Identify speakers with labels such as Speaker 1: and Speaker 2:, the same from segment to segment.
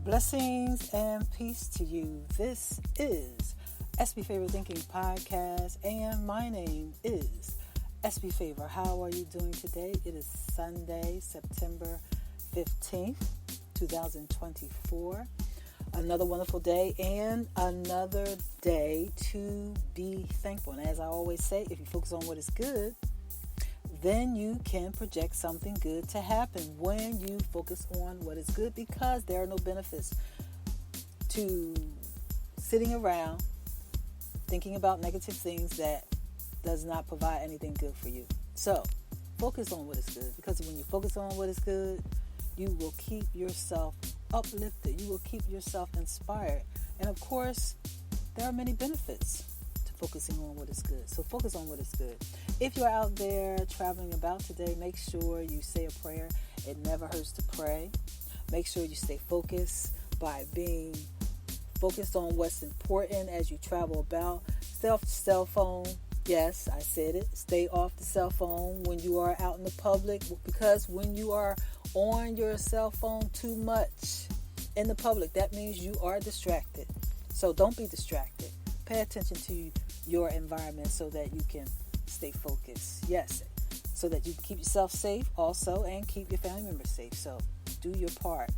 Speaker 1: Blessings and peace to you. This is SB Favor Thinking Podcast, and my name is SB Favor. How are you doing today? It is Sunday, September 15th, 2024. Another wonderful day and another day to be thankful. And as I always say, if you focus on what is good, then you can project something good to happen when you focus on what is good, because there are no benefits to sitting around thinking about negative things that does not provide anything good for you. So focus on what is good, because when you focus on what is good, you will keep yourself uplifted. You will keep yourself inspired. And of course, there are many benefits to focusing on what is good. So focus on what is good. If you're out there traveling about today, make sure you say a prayer. It never hurts to pray. Make sure you stay focused by being focused on what's important as you travel about. Stay off the cell phone. Yes, I said it. Stay off the cell phone when you are out in the public, because when you are on your cell phone too much in the public, that means you are distracted. So don't be distracted. Pay attention to your environment so that you can stay focused. Yes, so that you can keep yourself safe also and keep your family members safe. So do your part.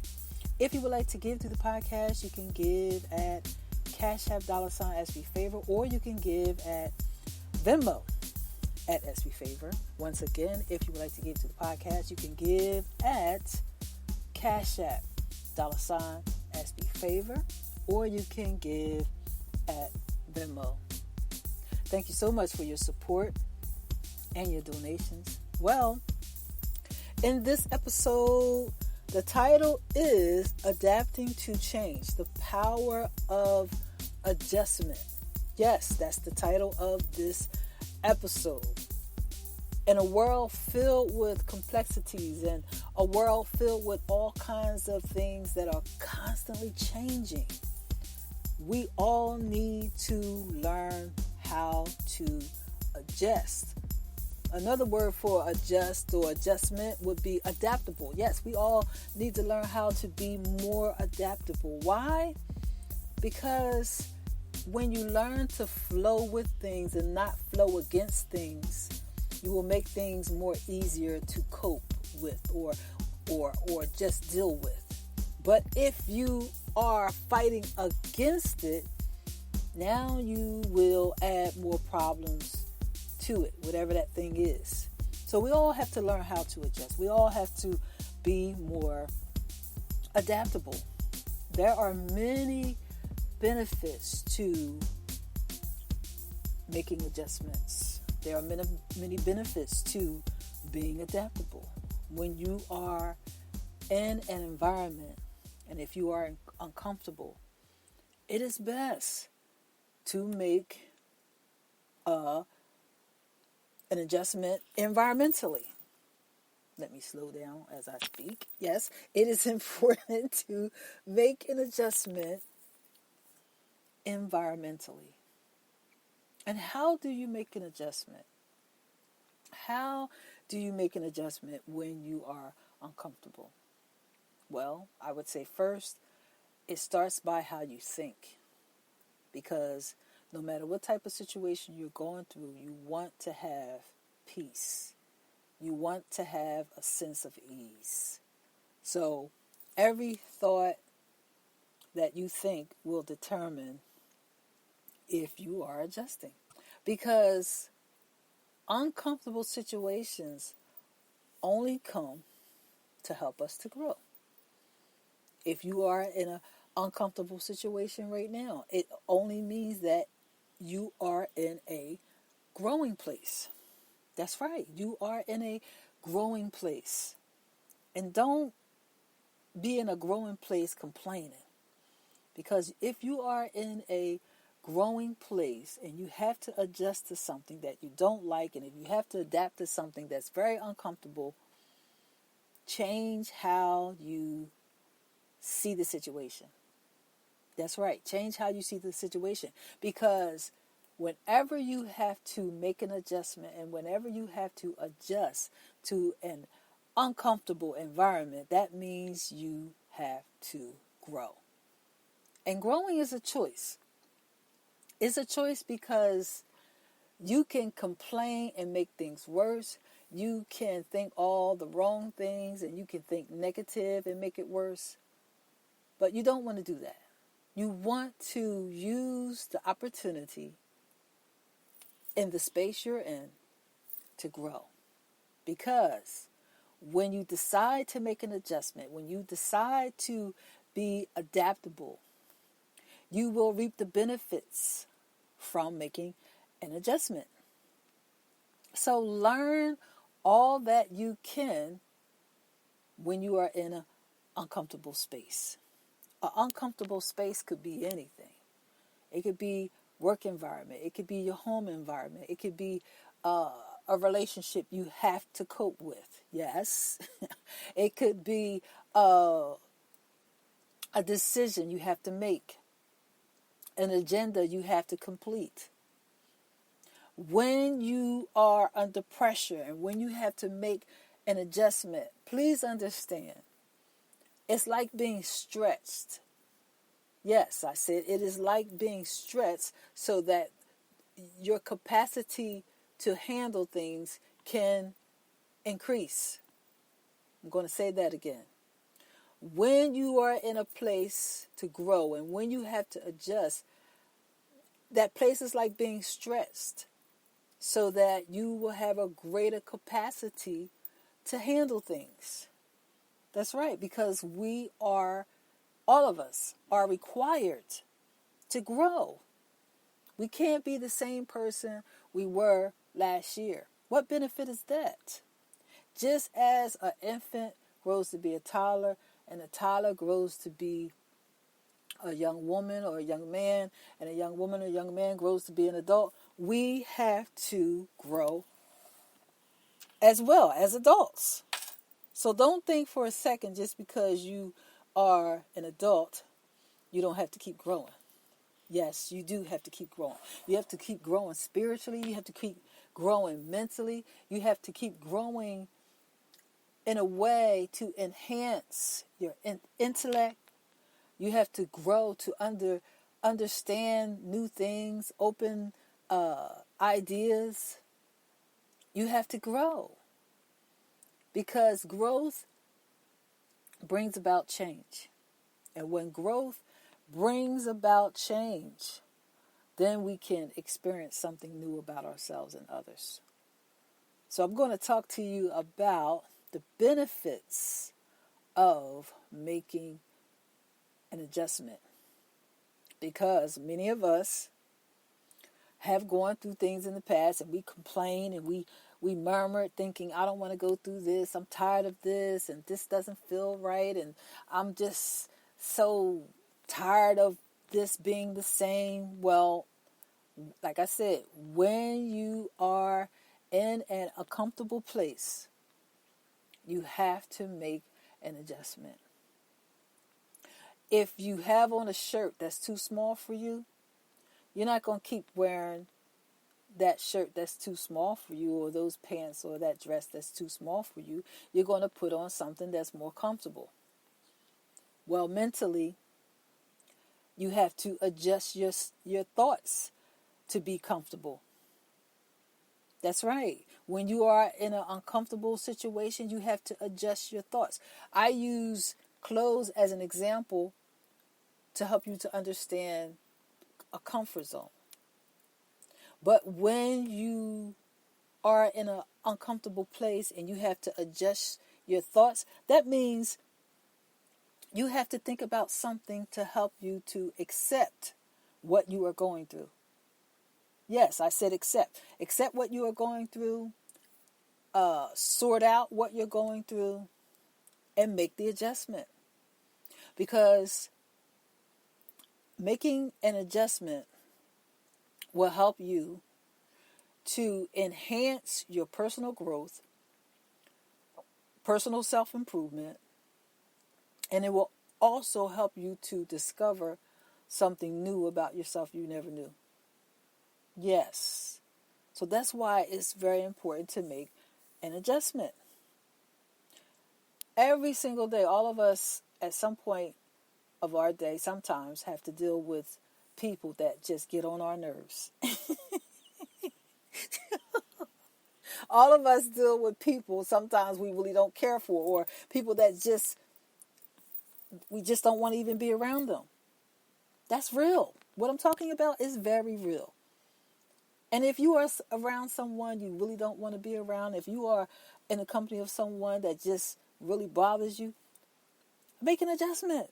Speaker 1: If you would like to give to the podcast, you can give at Cash App $SB Favor, or you can give at Venmo at SB Favor. Once again, if you would like to give to the podcast, you can give at Cash App $SB Favor, or you can give at Venmo. Thank you so much for your support and your donations. Well, in this episode, the title is Adapting to Change, the Power of Adjustment. Yes, that's the title of this episode. In a world filled with complexities and a world filled with all kinds of things that are constantly changing, we all need to learn how to adjust. Another word for adjust or adjustment would be adaptable. Yes, we all need to learn how to be more adaptable. Why? Because when you learn to flow with things and not flow against things, you will make things more easier to cope with or just deal with. But if you are fighting against it, now you will add more problems to it, whatever that thing is. So we all have to learn how to adjust. We all have to be more adaptable. There are many benefits to making adjustments. There are many benefits to being adaptable. When you are in an environment, and if you are uncomfortable, it is best to make an adjustment environmentally. Let me slow down as I speak. Yes, it is important to make an adjustment environmentally. And how do you make an adjustment? How do you make an adjustment when you are uncomfortable? Well, I would say first, it starts by how you think. Because no matter what type of situation you're going through, you want to have peace. You want to have a sense of ease. So every thought that you think will determine if you are adjusting. Because uncomfortable situations only come to help us to grow. If you are in an uncomfortable situation right now, it only means that you are in a growing place. That's right. You are in a growing place. And don't be in a growing place complaining. Because if you are in a growing place and you have to adjust to something that you don't like, and if you have to adapt to something that's very uncomfortable, change how you see the situation. That's right. Change how you see the situation. Because whenever you have to make an adjustment and whenever you have to adjust to an uncomfortable environment, that means you have to grow. And growing is a choice. It's a choice because you can complain and make things worse. You can think all the wrong things and you can think negative and make it worse. But you don't want to do that. You want to use the opportunity in the space you're in to grow. Because when you decide to make an adjustment, when you decide to be adaptable, you will reap the benefits from making an adjustment. So learn all that you can when you are in an uncomfortable space. An uncomfortable space could be anything. It could be work environment. It could be your home environment. It could be a relationship you have to cope with. Yes. It could be a decision you have to make. An agenda you have to complete. When you are under pressure and when you have to make an adjustment, please understand, it's like being stretched. Yes, I said it is like being stretched so that your capacity to handle things can increase. I'm going to say that again. When you are in a place to grow and when you have to adjust, that place is like being stretched so that you will have a greater capacity to handle things. That's right, because all of us are required to grow. We can't be the same person we were last year. What benefit is that? Just as an infant grows to be a toddler and a toddler grows to be a young woman or a young man, and a young woman or a young man grows to be an adult, we have to grow as well as adults. So don't think for a second just because you are an adult, you don't have to keep growing. Yes, you do have to keep growing. You have to keep growing spiritually. You have to keep growing mentally. You have to keep growing in a way to enhance your intellect. You have to grow to understand new things, open ideas. You have to grow because growth brings about change. And when growth brings about change, then we can experience something new about ourselves and others. So I'm going to talk to you about the benefits of making an adjustment. Because many of us have gone through things in the past and we complain and we murmur thinking, I don't want to go through this. I'm tired of this and this doesn't feel right. And I'm just so tired of this being the same. Well, like I said, when you are in a comfortable place, you have to make an adjustment. If you have on a shirt that's too small for you, you're not going to keep wearing that shirt that's too small for you or those pants or that dress that's too small for you. You're going to put on something that's more comfortable. Well, mentally, you have to adjust your thoughts to be comfortable. That's right. When you are in an uncomfortable situation, you have to adjust your thoughts. I use clothes as an example to help you to understand a comfort zone. But when you are in an uncomfortable place and you have to adjust your thoughts, that means you have to think about something to help you to accept what you are going through. Yes, I said accept. Accept what you are going through, sort out what you're going through, and make the adjustment. Because making an adjustment will help you to enhance your personal growth, personal self-improvement, and it will also help you to discover something new about yourself you never knew. Yes. So that's why it's very important to make an adjustment. Every single day, all of us at some point of our day sometimes have to deal with people that just get on our nerves. All of us deal with people sometimes we really don't care for, or people that we just don't want to even be around them. That's real. What I'm talking about is very real. And if you are around someone you really don't want to be around, if you are in the company of someone that just really bothers you, make an adjustment.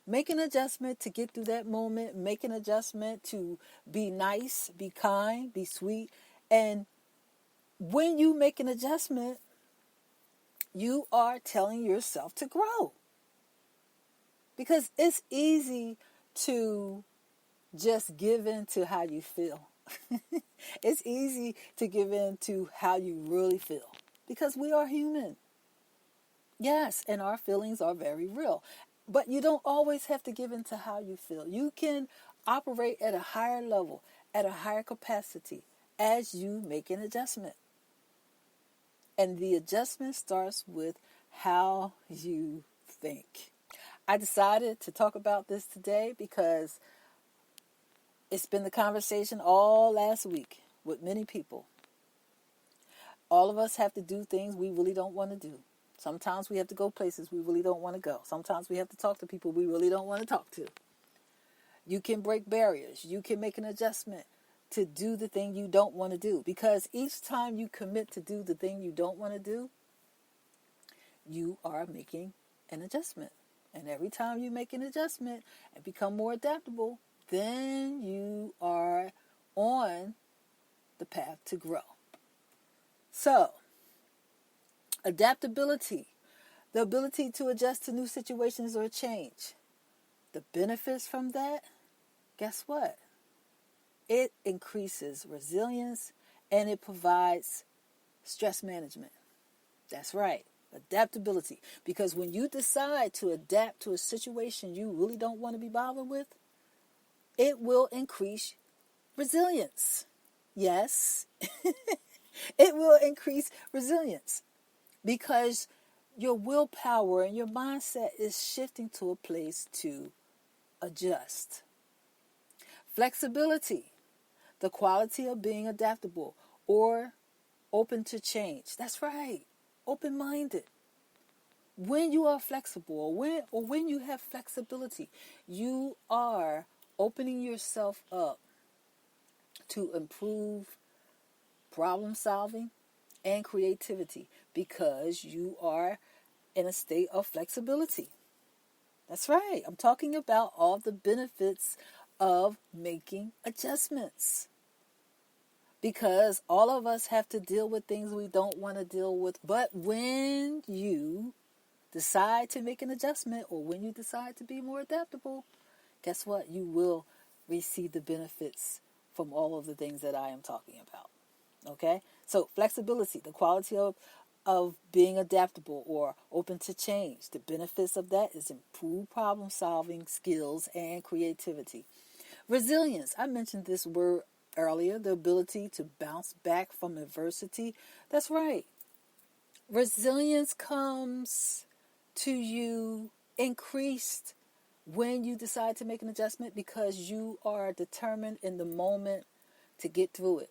Speaker 1: Make an adjustment to get through that moment. Make an adjustment to be nice, be kind, be sweet. And when you make an adjustment, you are telling yourself to grow. Because it's easy to just give in to how you feel. It's easy to give in to how you really feel. Because we are human. Yes, and our feelings are very real. But you don't always have to give in to how you feel. You can operate at a higher level, at a higher capacity, as you make an adjustment. And the adjustment starts with how you think. I decided to talk about this today because it's been the conversation all last week with many people. All of us have to do things we really don't want to do. Sometimes we have to go places we really don't want to go. Sometimes we have to talk to people we really don't want to talk to. You can break barriers. You can make an adjustment to do the thing you don't want to do. Because each time you commit to do the thing you don't want to do, you are making an adjustment. And every time you make an adjustment and become more adaptable, then you are on the path to grow. So, adaptability, the ability to adjust to new situations or change. The benefits from that, guess what? It increases resilience and it provides stress management. That's right, adaptability. Because when you decide to adapt to a situation you really don't want to be bothered with, it will increase resilience. Yes, it will increase resilience. Because your willpower and your mindset is shifting to a place to adjust. Flexibility, the quality of being adaptable or open to change. That's right, open-minded. When you are flexible or when you have flexibility, you are opening yourself up to improve problem solving and creativity because you are in a state of flexibility. That's right. I'm talking about all the benefits of making adjustments. Because all of us have to deal with things we don't want to deal with. But when you decide to make an adjustment or when you decide to be more adaptable, guess what? You will receive the benefits from all of the things that I am talking about. Okay? So flexibility, the quality of being adaptable or open to change. The benefits of that is improved problem solving skills and creativity. Resilience, I mentioned this word earlier, the ability to bounce back from adversity. That's right. Resilience comes to you increased when you decide to make an adjustment because you are determined in the moment to get through it.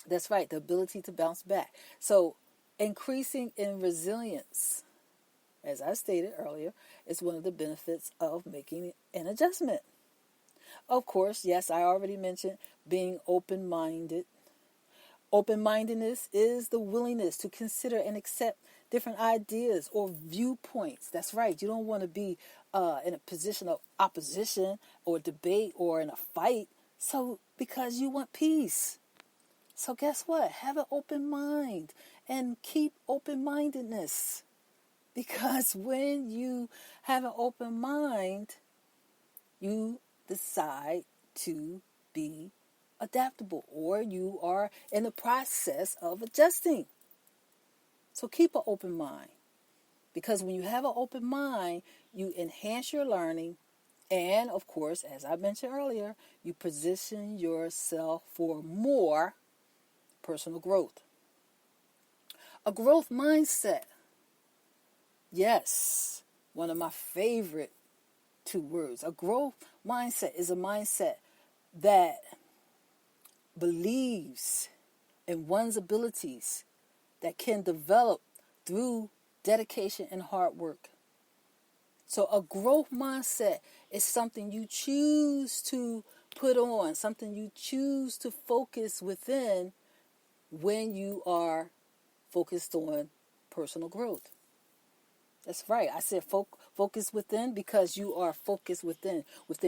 Speaker 1: That's right, the ability to bounce back. So increasing in resilience, as I stated earlier, is one of the benefits of making an adjustment. Of course, yes, I already mentioned being open-minded. Open-mindedness is the willingness to consider and accept different ideas or viewpoints. That's right. You don't want to be in a position of opposition or debate or in a fight. So, because you want peace. So guess what? Have an open mind and keep open-mindedness. Because when you have an open mind, you decide to be adaptable or you are in the process of adjusting. So keep an open mind. Because when you have an open mind, you enhance your learning and, of course, as I mentioned earlier, you position yourself for more personal growth. A growth mindset. Yes, one of my favorite two words. A growth mindset is a mindset that believes in one's abilities that can develop through dedication and hard work. So a growth mindset is something you choose to put on, something you choose to focus within when you are focused on personal growth. That's right. I said focus within because you are focused within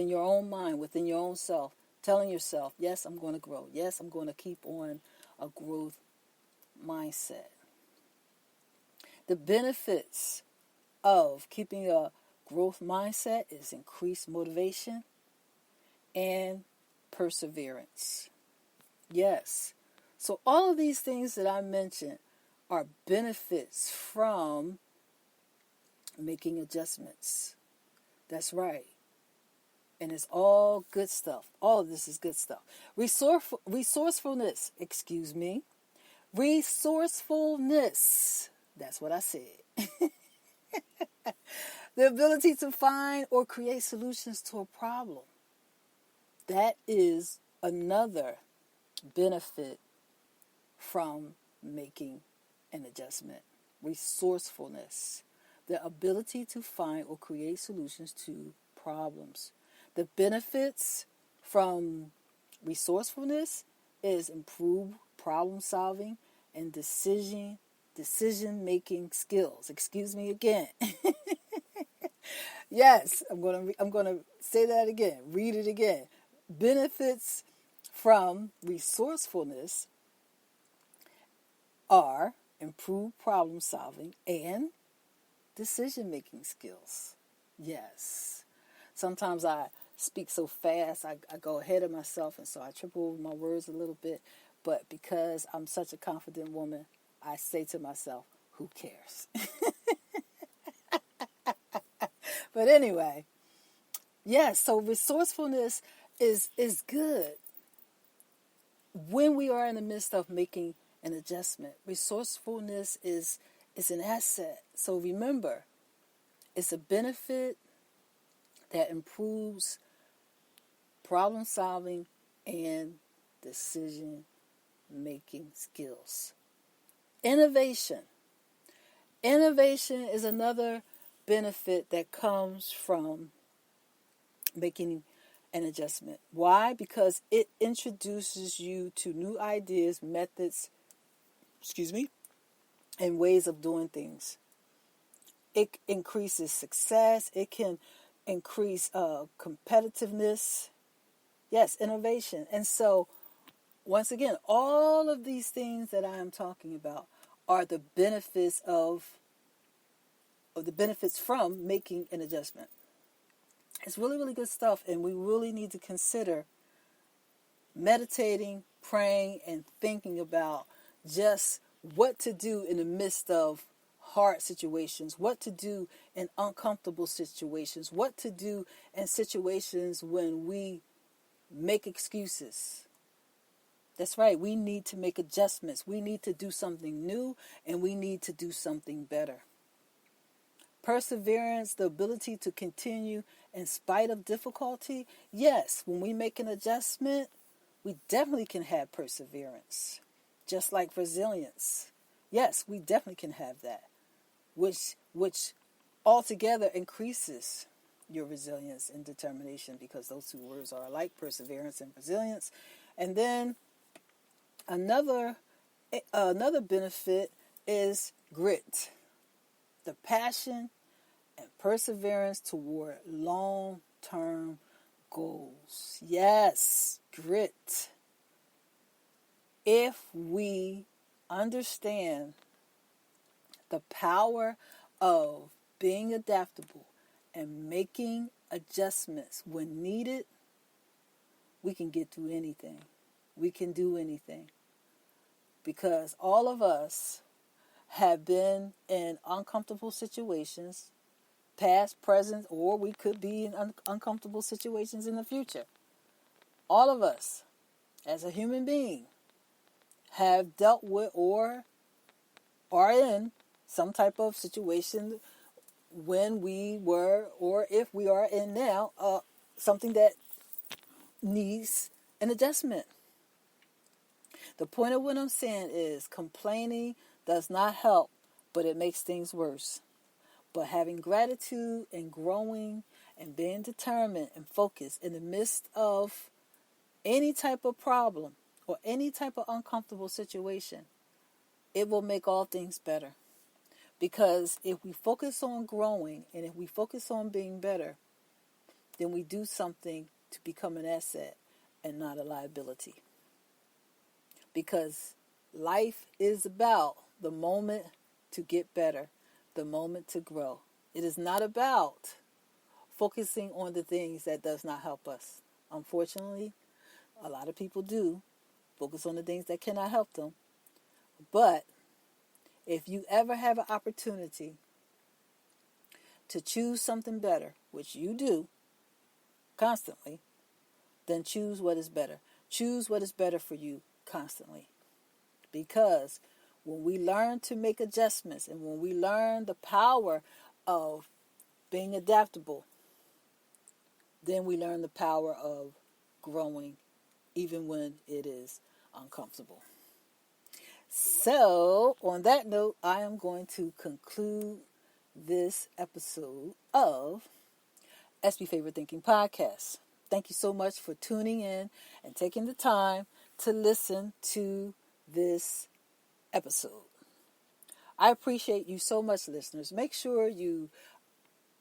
Speaker 1: your own mind, within your own self, telling yourself, yes, I'm going to grow. Yes, I'm going to keep on a growth mindset. The benefits of keeping a growth mindset is increased motivation and perseverance. Yes. So all of these things that I mentioned are benefits from making adjustments. That's right. And it's all good stuff. All of this is good stuff. Resourcefulness. Resourcefulness. That's what I said. The ability to find or create solutions to a problem. That is another benefit from making an adjustment. Resourcefulness. The ability to find or create solutions to problems. The benefits from resourcefulness is improved problem solving and decision making skills. Excuse me again. Yes, I'm gonna say that again. Read it again. Benefits from resourcefulness are improved problem solving and decision making skills. Yes. Sometimes I speak so fast, I go ahead of myself, and so I trip over my words a little bit. But because I'm such a confident woman, I say to myself, who cares? But anyway, yes, so resourcefulness is good when we are in the midst of making an adjustment. Resourcefulness is an asset. So remember, it's a benefit that improves problem solving and decision making skills. Innovation. Innovation is another benefit that comes from making an adjustment. Why? Because it introduces you to new ideas, methods, and ways of doing things. It increases success. It can increase competitiveness. Yes, innovation. And so, once again, all of these things that I am talking about are the benefits from making an adjustment. It's really, really good stuff, and we really need to consider meditating, praying, and thinking about just what to do in the midst of hard situations, what to do in uncomfortable situations, what to do in situations when we make excuses. That's right, we need to make adjustments. We need to do something new, and we need to do something better. Perseverance, the ability to continue in spite of difficulty. Yes, when we make an adjustment, we definitely can have perseverance. Just like resilience. Yes, we definitely can have that. Which altogether increases your resilience and determination, because those two words are alike, perseverance and resilience. And then another benefit is grit. The passion and perseverance toward long-term goals. Yes, grit. If we understand the power of being adaptable and making adjustments when needed, we can get through anything. We can do anything. Because all of us have been in uncomfortable situations, past, present, or we could be in uncomfortable situations in the future. All of us, as a human being, have dealt with or are in some type of situation when we were, or if we are in now, something that needs an adjustment. The point of what I'm saying is complaining does not help, but it makes things worse. But having gratitude and growing and being determined and focused in the midst of any type of problem or any type of uncomfortable situation, it will make all things better. Because if we focus on growing and if we focus on being better, then we do something to become an asset and not a liability. Because life is about the moment to get better, the moment to grow. It is not about focusing on the things that does not help us. Unfortunately, a lot of people do focus on the things that cannot help them. But if you ever have an opportunity to choose something better, which you do constantly, then choose what is better. Choose what is better for you constantly. Because when we learn to make adjustments and when we learn the power of being adaptable, then we learn the power of growing even when it is uncomfortable. So, on that note, I am going to conclude this episode of SB Favorite Thinking Podcast. Thank you so much for tuning in and taking the time to listen to this episode. I appreciate you so much, listeners. Make sure you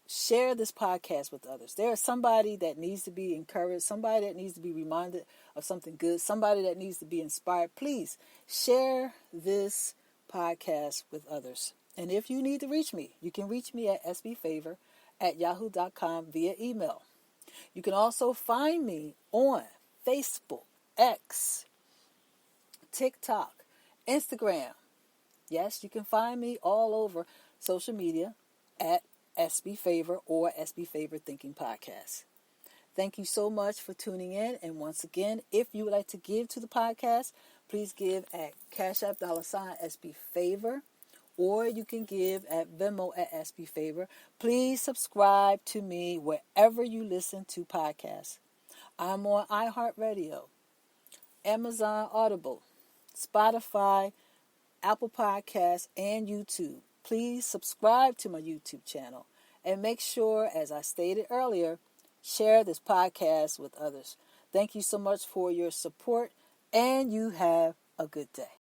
Speaker 1: share this podcast with others. There is somebody that needs to be encouraged, somebody that needs to be reminded of something good, somebody that needs to be inspired. Please share this podcast with others. And if you need to reach me, you can reach me at sbfavor@yahoo.com via email. You can also find me on Facebook, X, TikTok, Instagram. Yes, you can find me all over social media at SB Favor or SB Favor Thinking Podcast. Thank you so much for tuning in. And once again, if you would like to give to the podcast, please give at Cash App $SB Favor, or you can give at Venmo at SB Favor. Please subscribe to me wherever you listen to podcasts. I'm on iHeartRadio, Amazon Audible, Spotify, Apple Podcasts, and YouTube. Please subscribe to my YouTube channel and make sure, as I stated earlier, share this podcast with others. Thank you so much for your support, and you have a good day.